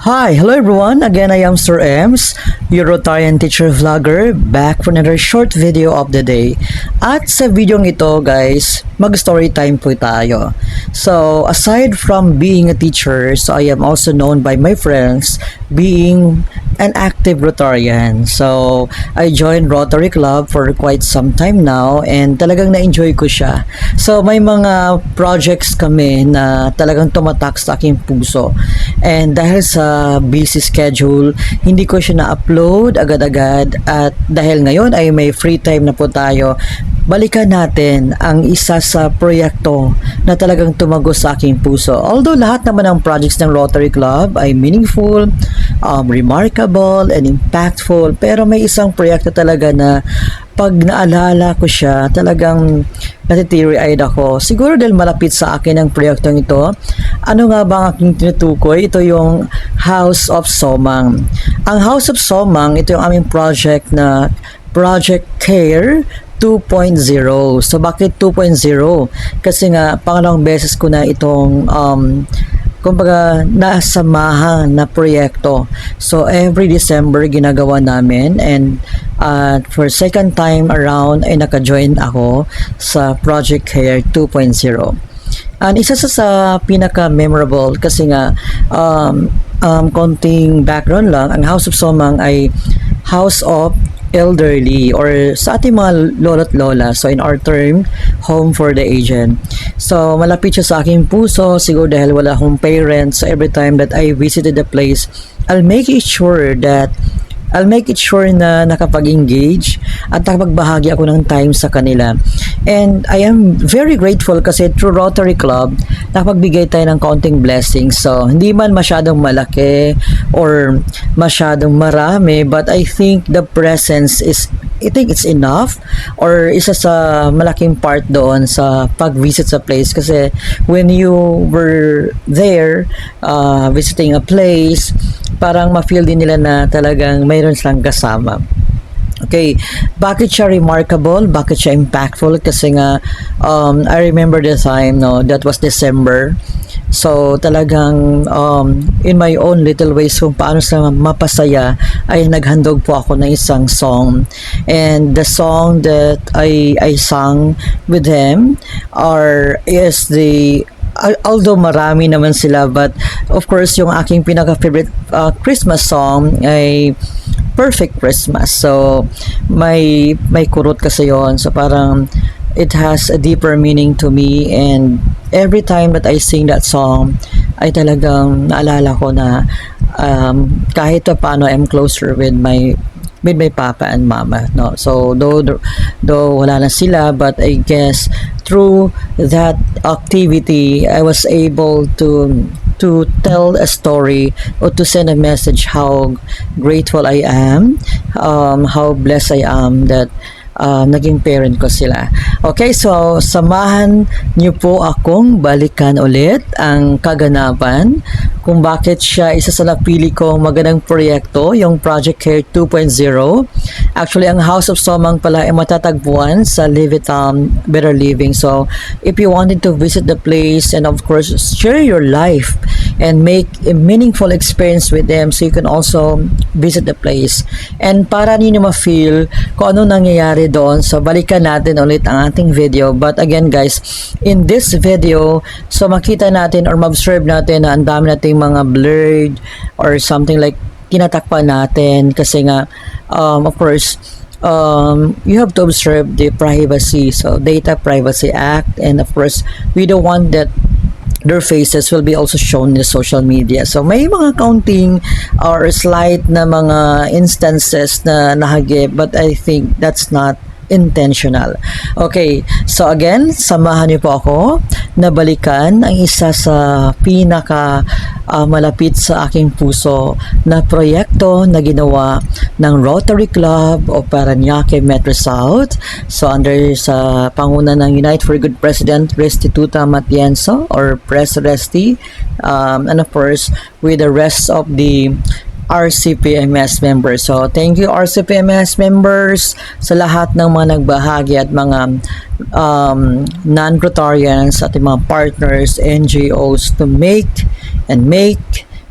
Hi, hello everyone. Again, I am Sir Ems, your Rotarian teacher vlogger, back for another short video of the day. At sa video ito, guys, mag-story time po tayo. So, aside from being a teacher, so I am also known by my friends being an active Rotarian. So, I joined Rotary Club for quite some time now and talagang na-enjoy ko siya. So, may mga projects kami na talagang tumatak sa aking puso. And dahil sa busy schedule, hindi ko siya na-upload agad-agad at dahil ngayon ay may free time na po tayo, balikan natin ang isa sa proyekto na talagang tumagos sa aking puso. Although lahat naman ng projects ng Rotary Club ay meaningful, remarkable, and impactful, pero may isang proyekto talaga na pag naalala ko siya, talagang natiteary-eyed ako. Siguro dahil malapit sa akin ang proyektong ito. Ano nga ba ang aking tinutukoy? Ito yung House of Somang. Ang House of Somang, ito yung aming project na Project Care 2.0. So, bakit 2.0? Kasi nga, pangalawang beses ko na itong kumbaga nasamahan na proyekto. So every December ginagawa namin and for second time around ay naka-join ako sa Project Care 2.0. And isa sa pinaka-memorable kasi nga konting background lang, ang House of Somang ay House of Elderly or sa ating mga lolo't lola. So in our term, home for the aged. So malapit siya sa aking puso siguro dahil wala akong parents. So every time that I visited the place, I'll make it sure na nakapag-engage at nakapagbahagi ako ng time sa kanila. And I am very grateful kasi through Rotary Club, nakapagbigay tayo ng kaunting blessings. So, hindi man masyadong malaki or masyadong marami, but I think the presence is, I think it's enough or isa sa malaking part doon sa pag-visit sa place. Kasi when you were there, visiting a place, parang ma-feel din nila na talagang mayroon silang kasama. Okay, bakit siya remarkable? Bakit siya impactful? Kasi nga, I remember the time, no, that was December. So, talagang in my own little ways kung paano sa mapasaya, ay naghandog po ako ng isang song. And the song that I sang with them is the although marami naman sila, but of course yung aking pinaka-favorite Christmas song ay Perfect Christmas. So may kurot kasi yon, so parang it has a deeper meaning to me, and every time that I sing that song ay talagang naalala ko na kahit paano I'm closer with my papa and mama, no. So though wala na sila, but I guess through that activity I was able to tell a story or to send a message how grateful I am, how blessed I am that naging parent ko sila. Okay, so samahan niyo po akong balikan ulit ang kaganapan kung bakit siya isa sa napili kong magandang proyekto, yung Project Care 2.0. Actually, ang House of Somang pala ay matatagpuan sa Live It Better Living. So, if you wanted to visit the place and of course, share your life and make a meaningful experience with them, so you can also visit the place. And para ninyo ma-feel kung ano nangyayari doon, so balikan natin ulit ang ating video. But again guys, in this video, so makita natin or ma-observe natin na ang dami nating mga blurred or something like tinatakpan natin kasi nga of course you have to observe the privacy, so Data Privacy Act, and of course we don't want that their faces will be also shown in the social media. So may mga counting or slight na mga instances na nahagip, but I think that's not intentional. Okay, so again, samahan niyo po ako na balikan ang isa sa pinaka malapit sa aking puso na proyekto na ginawa ng Rotary Club of Parañaque Metro South. So under sa panguna ng Unite for Good President Restituta Matienzo or Pres Resti, and of course with the rest of the RCPMS members. So, thank you RCPMS members sa lahat ng mga nagbahagi at mga non-Rotarians at mga partners, NGOs to make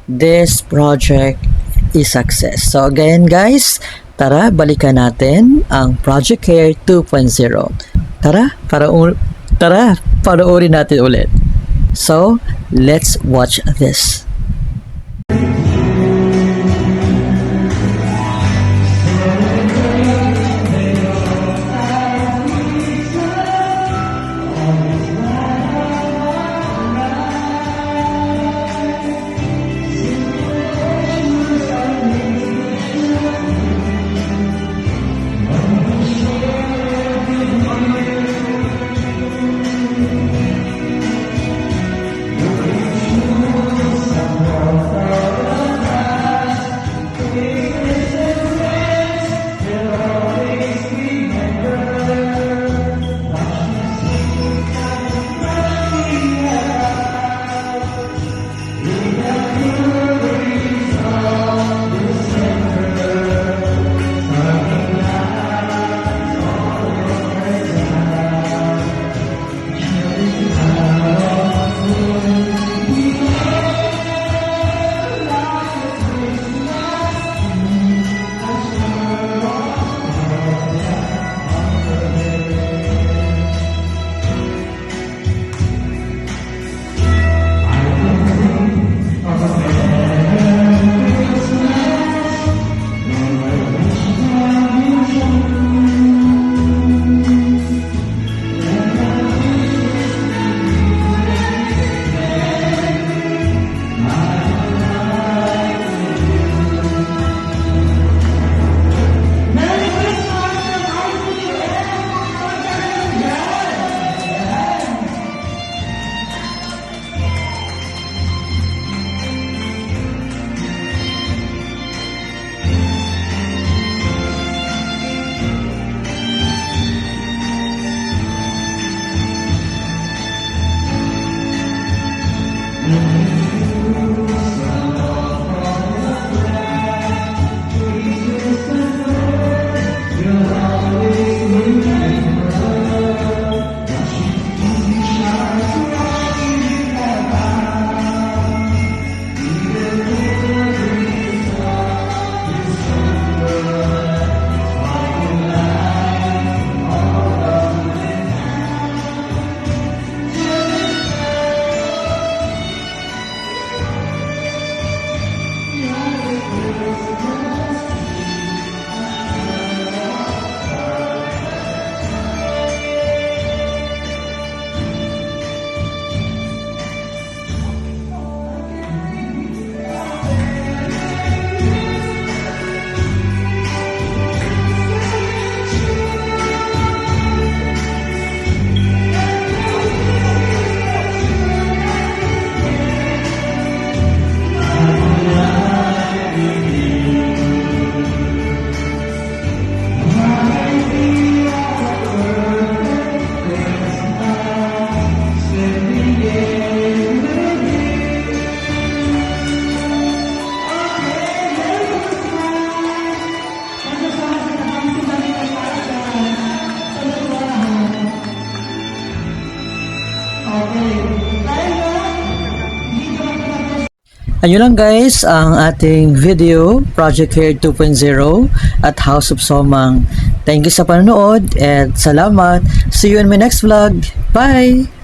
this project is success. So again guys, tara balikan natin ang Project Care 2.0. Tara, panoorin natin ulit. So, let's watch this. Ayun lang guys ang ating video, Project Care 2.0 at House of Somang. Thank you sa panonood at salamat. See you in my next vlog. Bye!